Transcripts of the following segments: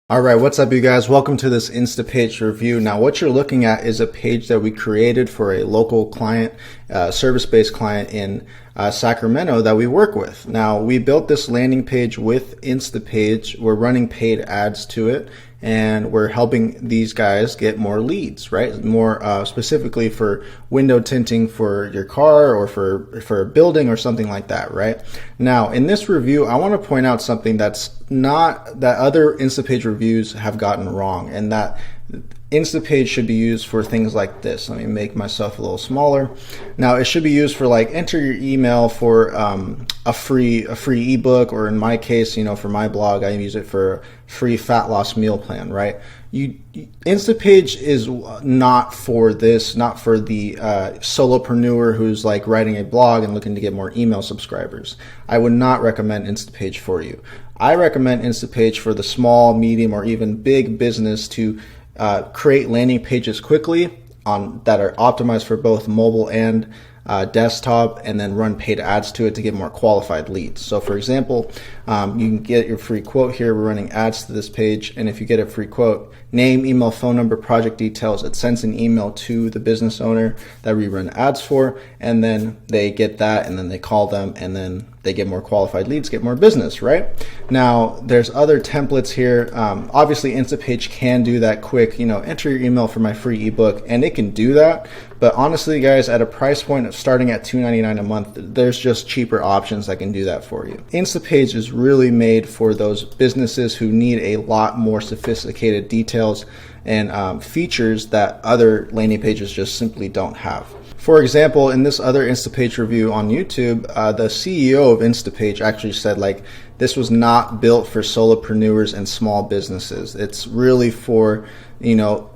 All right, what's up, you guys? Welcome to this Instapage review. Now, what you're looking at is a page that we created for a local client, service-based client in Sacramento that we work with. Now, we built this landing page with Instapage. We're running paid ads to it, and we're helping these guys get more leads, right? More specifically for window tinting for your car or for a building or something like that, right? Now, in this review, I want to point out something that other Instapage reviews have gotten wrong, and that Instapage should be used for things like this. Let me make myself a little smaller. Now, it should be used for like enter your email for a free ebook, or in my case, for my blog, I use it for a free fat loss meal plan, right? Instapage is not for this, not for the solopreneur who's like writing a blog and looking to get more email subscribers. I would not recommend Instapage for you. I recommend Instapage for the small, medium, or even big business to create landing pages quickly that are optimized for both mobile and desktop, and then run paid ads to it to get more qualified leads. So for example, you can get your free quote here. We're running ads to this page, and if you get a free quote, name, email, phone number, project details, it sends an email to the business owner that we run ads for, and then they get that, and then they call them, and then they get more qualified leads, get more business, right? Now, there's other templates here. Obviously, Instapage can do that quick, enter your email for my free ebook, and it can do that. But honestly, guys, at a price point of starting at $2.99 a month, there's just cheaper options that can do that for you. Instapage is really made for those businesses who need a lot more sophisticated details and features that other landing pages just simply don't have. For example, in this other Instapage review on YouTube, the CEO of Instapage actually said this was not built for solopreneurs and small businesses. It's really for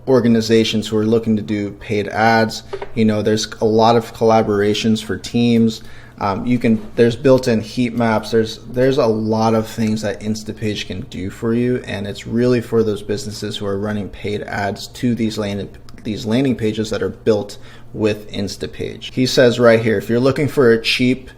organizations who are looking to do paid ads. There's a lot of collaborations for teams. There's built-in heat maps. There's a lot of things that Instapage can do for you, and it's really for those businesses who are running paid ads to these landing pages that are built with Instapage. He says right here, if you're looking for a cheap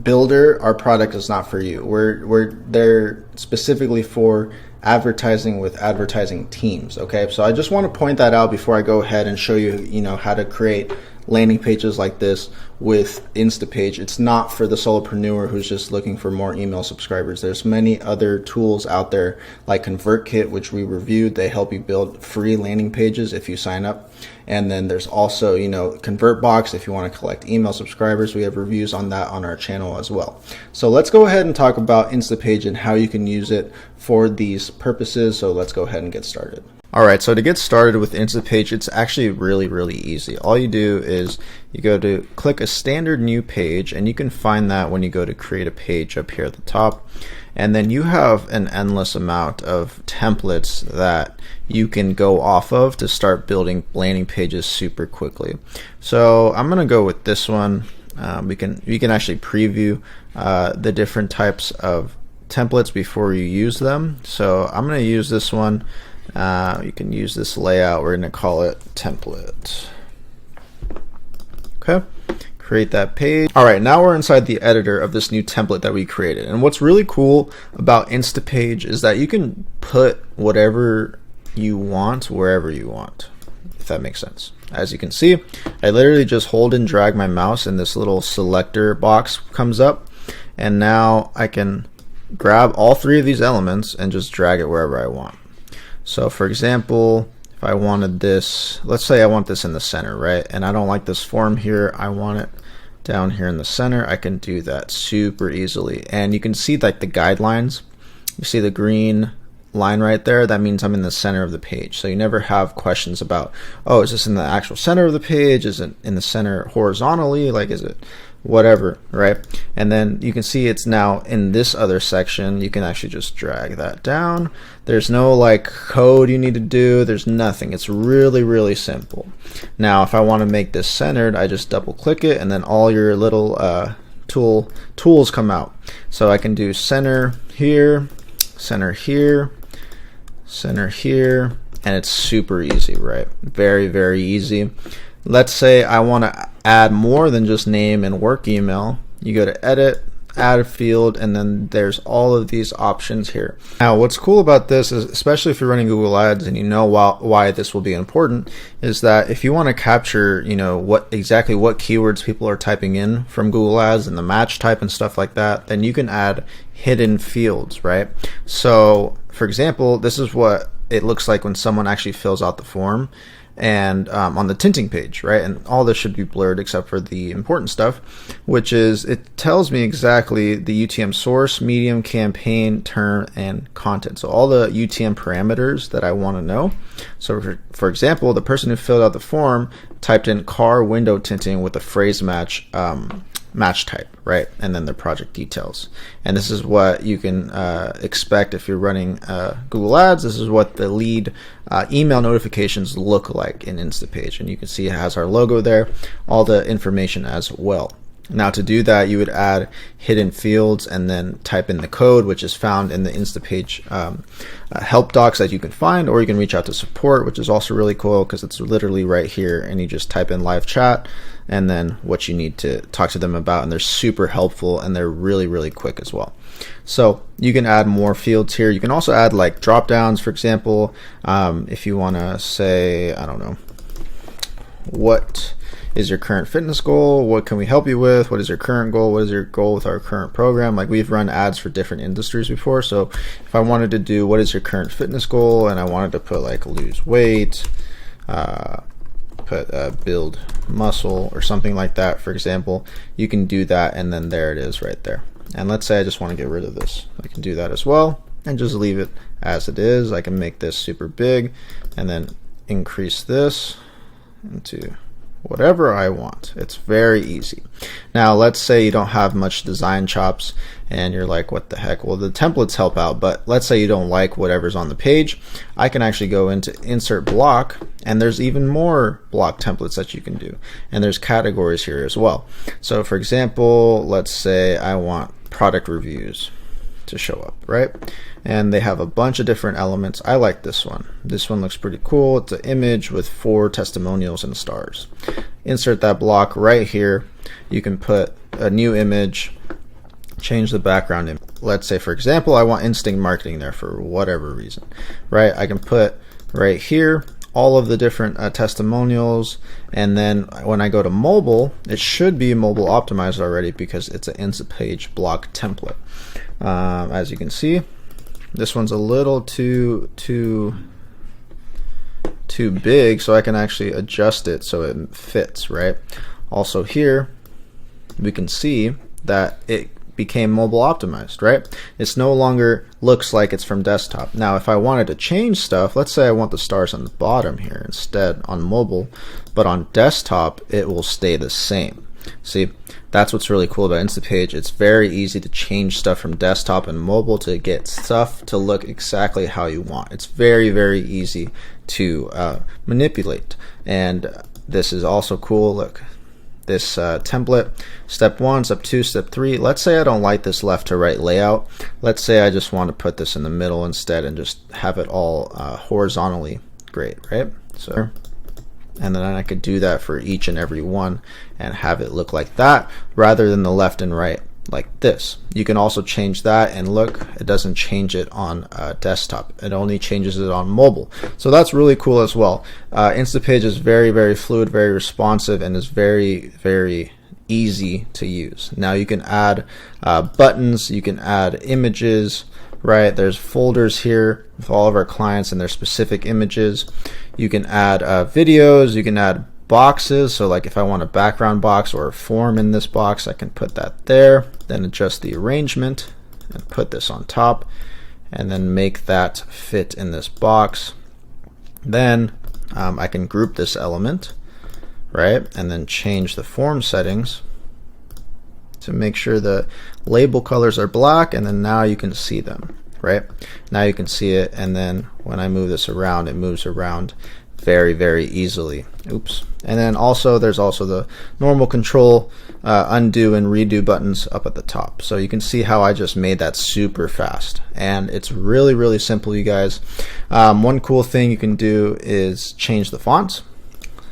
builder, our product is not for you. They're specifically for advertising with advertising teams. Okay, so I just want to point that out before I go ahead and show you, how to create landing pages like this with Instapage. It's not for the solopreneur who's just looking for more email subscribers. There's many other tools out there like ConvertKit, which we reviewed. They help you build free landing pages if you sign up. And then there's also, ConvertBox if you want to collect email subscribers. We have reviews on that on our channel as well. So let's go ahead and talk about Instapage and how you can use it for these purposes. So let's go ahead and get started. All right, so to get started with Instapage, it's actually really, really easy. All you do is you go to click a standard new page, and you can find that when you go to create a page up here at the top. And then you have an endless amount of templates that you can go off of to start building landing pages super quickly. So I'm gonna go with this one. You can actually preview the different types of templates before you use them. So I'm gonna use this one. You can use this layout. We're going to call it template. Okay, create that page. All right, now we're inside the editor of this new template that we created. And what's really cool about Instapage is that you can put whatever you want wherever you want, if that makes sense. As you can see, I literally just hold and drag my mouse, and this little selector box comes up, and now I can grab all three of these elements and just drag it wherever I want. So for example, if I wanted this, let's say I want this in the center, right? And I don't like this form here. I want it down here in the center. I can do that super easily. And you can see the guidelines. You see the green line right there? That means I'm in the center of the page. So you never have questions about, oh, is this in the actual center of the page? Is it in the center horizontally? Is it whatever, right? And then you can see it's now in this other section. You can actually just drag that down. There's no code you need to do. There's nothing. It's really, really simple. Now, if I want to make this centered, I just double click it, and then all your little tools come out. So I can do center here, center here, center here, and it's super easy, right? Very, very easy. Let's say I want to add more than just name and work email. You go to edit, add a field, and then there's all of these options here. Now what's cool about this is, especially if you're running Google Ads and you know why this will be important, is that if you want to capture, you know, what keywords people are typing in from Google Ads and the match type and stuff like that, then you can add hidden fields, right? So for example, this is what it looks like when someone actually fills out the form and on the tinting page, right? And all this should be blurred except for the important stuff, which is it tells me exactly the UTM source, medium, campaign, term, and content. So all the UTM parameters that I want to know. So for example, the person who filled out the form typed in car window tinting with a phrase match type, right? And then the project details. And this is what you can expect if you're running Google Ads. This is what the lead email notifications look like in Instapage. And you can see it has our logo there, all the information as well. Now to do that, you would add hidden fields and then type in the code, which is found in the Instapage help docs that you can find, or you can reach out to support, which is also really cool because it's literally right here, and you just type in live chat and then what you need to talk to them about, and they're super helpful and they're really, really quick as well. So you can add more fields here. You can also add like drop downs, for example, if you want to say, I don't know, what is your current fitness goal? What can we help you with? What is your current goal? What is your goal with our current program? Like, we've run ads for different industries before. So if I wanted to do what is your current fitness goal, and I wanted to put like lose weight, build muscle or something like that, for example, you can do that, and then there it is right there. And let's say I just want to get rid of this. I can do that as well and just leave it as it is. I can make this super big and then increase this into whatever I want. It's very easy. Now let's say you don't have much design chops and you're like, what the heck? Well, the templates help out, but let's say you don't like whatever's on the page. I can actually go into insert block, and there's even more block templates that you can do, and there's categories here as well. So for example, let's say I want product reviews to show up, right? And they have a bunch of different elements. I like this one. This one looks pretty cool. It's an image with 4 testimonials and stars. Insert that block right here. You can put a new image, change the background image. Let's say, for example, I want instinct marketing there for whatever reason, right? I can put right here all of the different testimonials, and then when I go to mobile, it should be mobile optimized already because it's an Instapage block template. As you can see, this one's a little too big, so I can actually adjust it so it fits, right? Also here, we can see that it became mobile optimized, right? It's no longer looks like it's from desktop. Now, if I wanted to change stuff, let's say I want the stars on the bottom here instead on mobile, but on desktop, it will stay the same. See, that's what's really cool about Instapage. It's very easy to change stuff from desktop and mobile to get stuff to look exactly how you want. It's very, very easy to manipulate. And this is also cool. Look, this template, step 1, step 2, step 3. Let's say I don't like this left to right layout. Let's say I just want to put this in the middle instead and just have it all horizontally. Great, right? So, and then I could do that for each and every one and have it look like that rather than the left and right like this. You can also change that, and look, it doesn't change it on desktop. It only changes it on mobile. So that's really cool as well. Instapage is very, very fluid, very responsive, and is very, very easy to use. Now you can add buttons, you can add images, right? There's folders here with all of our clients and their specific images. You can add videos, you can add boxes. So like if I want a background box or a form in this box, I can put that there, then adjust the arrangement and put this on top, and then make that fit in this box. Then I can group this element, right? And then change the form settings to make sure the label colors are black, and then now you can see them, right? Now you can see it, and then when I move this around, it moves around very, very easily. Oops. And then also there's also the normal control, undo and redo buttons up at the top. So you can see how I just made that super fast, and it's really, really simple, you guys. One cool thing you can do is change the fonts.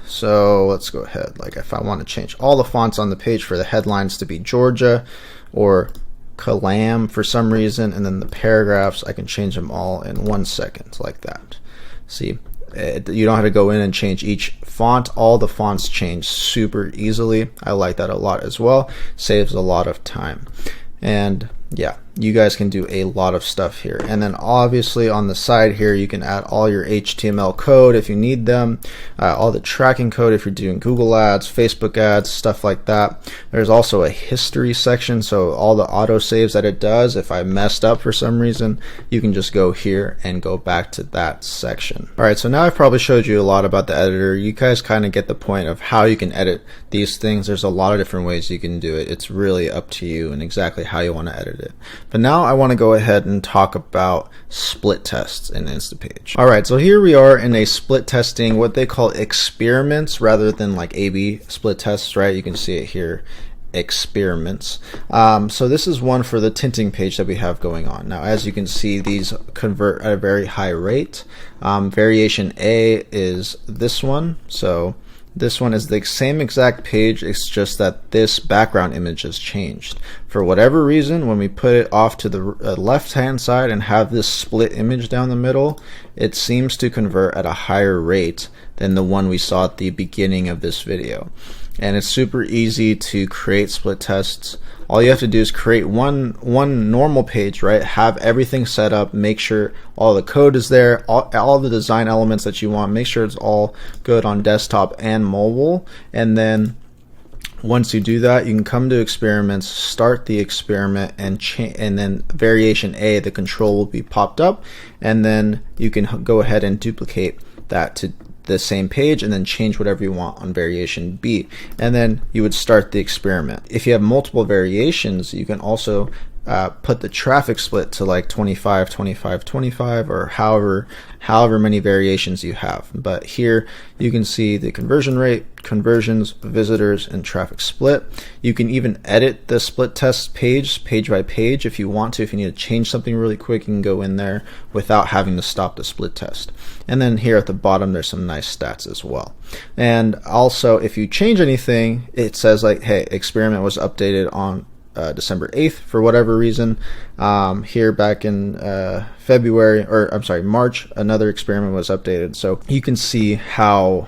So let's go ahead. Like if I want to change all the fonts on the page for the headlines to be Georgia or Calam for some reason, and then the paragraphs, I can change them all in 1 second like that. See, you don't have to go in and change each font. All the fonts change super easily. I like that a lot as well. Saves a lot of time. And yeah, you guys can do a lot of stuff here. And then obviously on the side here, you can add all your HTML code if you need them, all the tracking code if you're doing Google ads, Facebook ads, stuff like that. There's also a history section, so all the auto saves that it does, if I messed up for some reason, you can just go here and go back to that section. All right, so now I've probably showed you a lot about the editor. You guys kind of get the point of how you can edit these things. There's a lot of different ways you can do it. It's really up to you and exactly how you want to edit it. But now I want to go ahead and talk about split tests in Instapage. All right, so here we are in a split testing, what they call experiments rather than like A/B split tests, right? You can see it here, experiments. So this is one for the tinting page that we have going on. Now, as you can see, these convert at a very high rate. Variation A is this one. So this one is the same exact page, it's just that this background image has changed. For whatever reason, when we put it off to the left-hand side and have this split image down the middle, it seems to convert at a higher rate than the one we saw at the beginning of this video. And it's super easy to create split tests. All you have to do is create one normal page, right? Have everything set up, make sure all the code is there, all the design elements that you want, make sure it's all good on desktop and mobile. And then once you do that, you can come to experiments, start the experiment, and then variation A, the control will be popped up, and then you can go ahead and duplicate that to the same page and then change whatever you want on variation B, and then you would start the experiment. If you have multiple variations, you can also put the traffic split to like 25, 25, 25, or however many variations you have. But here you can see the conversion rate, conversions, visitors, and traffic split. You can even edit the split test page by page if you want to. If you need to change something really quick, you can go in there without having to stop the split test. And then here at the bottom, there's some nice stats as well. And also, if you change anything, it says like, hey, experiment was updated on December 8th for whatever reason. Here back in March, another experiment was updated. So you can see how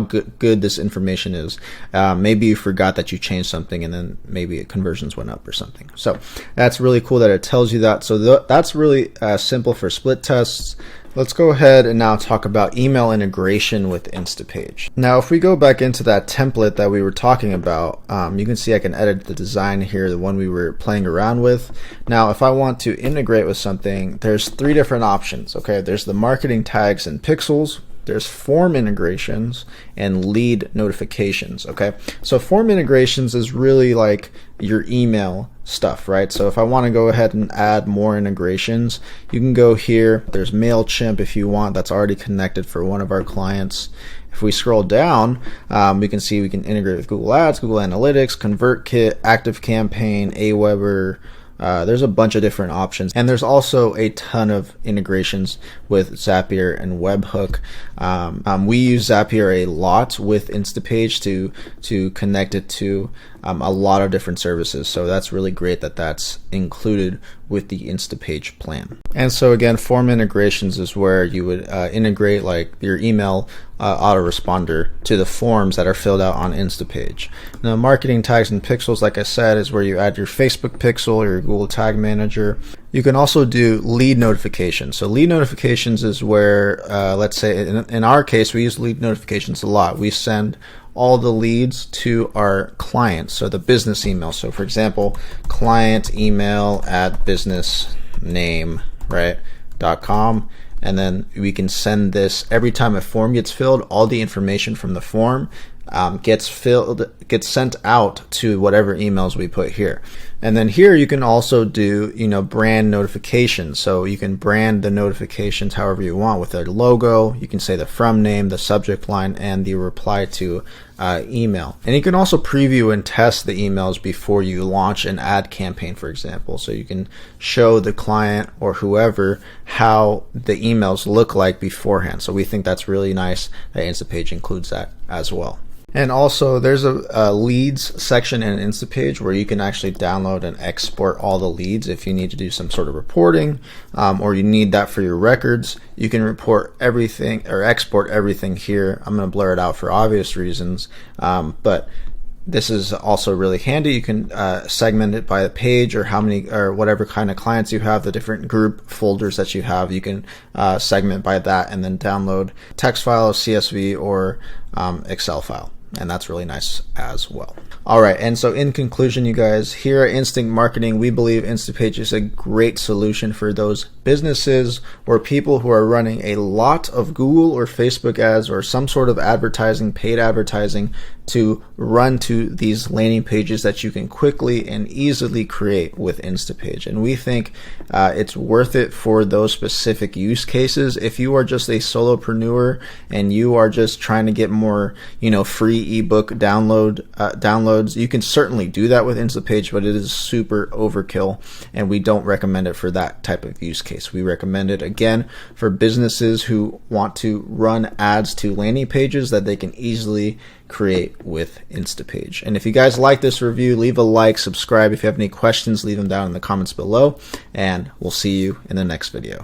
good this information is. Maybe you forgot that you changed something and then maybe conversions went up or something. So that's really cool that it tells you that. So that's really simple for split tests. Let's go ahead and now talk about email integration with Instapage. Now, if we go back into that template that we were talking about, you can see I can edit the design here, the one we were playing around with. Now, if I want to integrate with something, there's 3 different options. Okay, there's the marketing tags and pixels, there's form integrations, and lead notifications. Okay, so form integrations is really like your email stuff, right? So if I want to go ahead and add more integrations, you can go here. There's MailChimp if you want, that's already connected for one of our clients. If we scroll down, we can see we can integrate with Google Ads, Google Analytics, ConvertKit, ActiveCampaign, Aweber. There's a bunch of different options, and there's also a ton of integrations with Zapier and Webhook. We use Zapier a lot with Instapage to connect it to a lot of different services, so that's really great that that's included with the Instapage plan. And so again, form integrations is where you would integrate like your email autoresponder to the forms that are filled out on Instapage. Now, marketing tags and pixels, like I said, is where you add your Facebook pixel or your Google Tag Manager. You can also do lead notifications. So lead notifications is where, let's say in our case, we use lead notifications a lot. We send all the leads to our clients, so the business email. So for example, client email at businessname, right, .com. And then we can send this every time a form gets filled. All the information from the form gets sent out to whatever emails we put here. And then here you can also do, brand notifications. So you can brand the notifications however you want with a logo. You can say the from name, the subject line, and the reply to email. And you can also preview and test the emails before you launch an ad campaign, for example. So you can show the client or whoever how the emails look like beforehand. So we think that's really nice that Instapage includes that as well. And also there's a leads section in Instapage where you can actually download and export all the leads if you need to do some sort of reporting, or you need that for your records. You can report everything or export everything here. I'm going to blur it out for obvious reasons, but this is also really handy. You can segment it by the page or how many or whatever kind of clients you have, the different group folders that you have. You can segment by that and then download text file, CSV, or Excel file. And that's really nice as well. All right, and so in conclusion, you guys, here at Instinct Marketing, we believe Instapage is a great solution for those businesses or people who are running a lot of Google or Facebook ads or some sort of advertising, paid advertising, to run to these landing pages that you can quickly and easily create with Instapage. And we think it's worth it for those specific use cases. If you are just a solopreneur and you are just trying to get more, free ebook downloads, you can certainly do that with Instapage, but it is super overkill, and we don't recommend it for that type of use case. We recommend it again for businesses who want to run ads to landing pages that they can easily create with Instapage. And if you guys like this review, leave a like, subscribe. If you have any questions, leave them down in the comments below, and we'll see you in the next video.